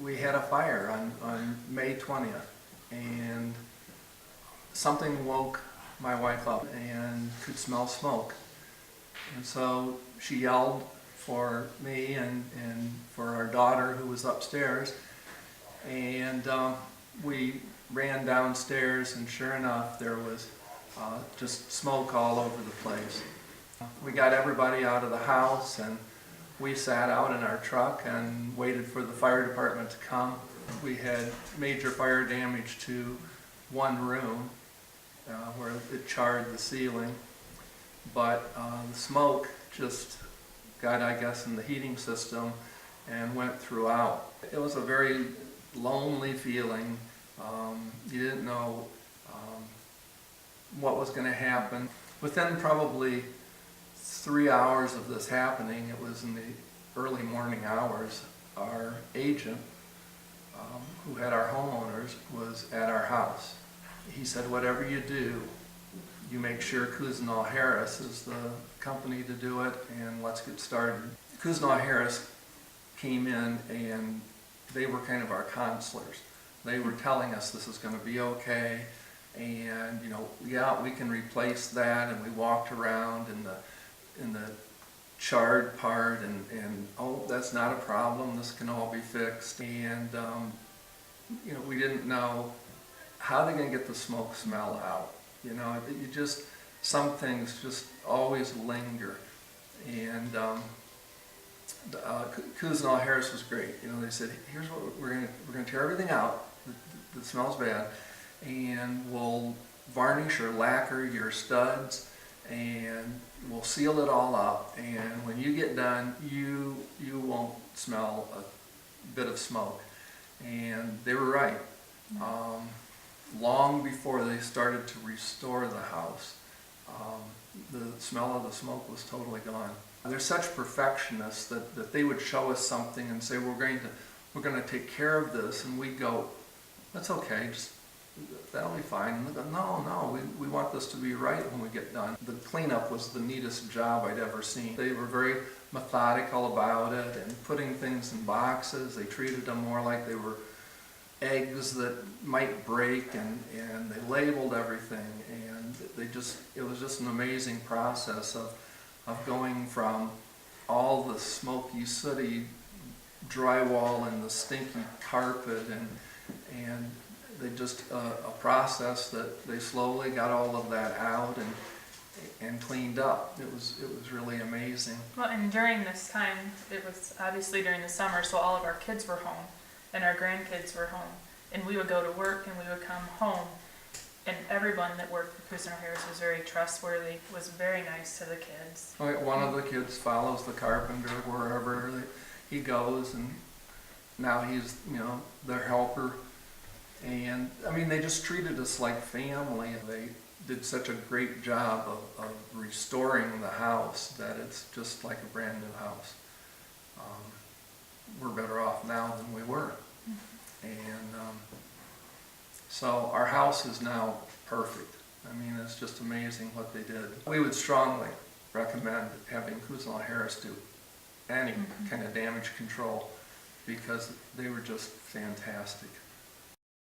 we had a fire on May 20th, and something woke my wife up and could smell smoke. And so she yelled for me and for our daughter who was upstairs, and we ran downstairs, and sure enough there was just smoke all over the place. We got everybody out of the house, and we sat out in our truck and waited for the fire department to come. We had major fire damage to one room where it charred the ceiling, but the smoke just got, I guess, in the heating system and went throughout. It was a very lonely feeling. You didn't know what was going to happen. Within probably 3 hours of this happening, it was in the early morning hours, our agent, who had our homeowners, was at our house. He said, whatever you do, you make sure Cochran Harris is the company to do it, and let's get started. Cochran Harris came in, and they were kind of our counselors. They were telling us this is going to be okay, and yeah, we can replace that. And we walked around in the charred part, and oh, that's not a problem, this can all be fixed. And we didn't know how they're going to get the smoke smell out. Some things just always linger. And Cochran Harris was great. They said, here's what we're going to tear everything out that smells bad, and we'll varnish or lacquer your studs, and we'll seal it all up, and when you get done, you won't smell a bit of smoke. And they were right. Long before they started to restore the house, the smell of the smoke was totally gone. They're such perfectionists that they would show us something and say, we're going to take care of this, and we'd go, that's okay, that'll be fine. And they go, no, we want this to be right when we get done. The cleanup was the neatest job I'd ever seen. They were very methodical about it and putting things in boxes. They treated them more like they were eggs that might break, and they labeled everything, and it was just an amazing process of going from all the smoky, sooty drywall and the stinky carpet, and they just a process that they slowly got all of that out and cleaned up. It was really amazing. Well, and during this time, it was obviously during the summer, so all of our kids were home and our grandkids were home, and we would go to work and we would come home, and everyone that worked for Cochran Harris was very trustworthy, was very nice to the kids. One of the kids follows the carpenter wherever he goes, and now he's their helper. And I mean, they just treated us like family. They did such a great job of restoring the house that it's just like a brand new house. We're better off now than we were. And so our house is now perfect. I mean, it's just amazing what they did. We would strongly recommend having Cochran Harris do any kind of damage control, because they were just fantastic.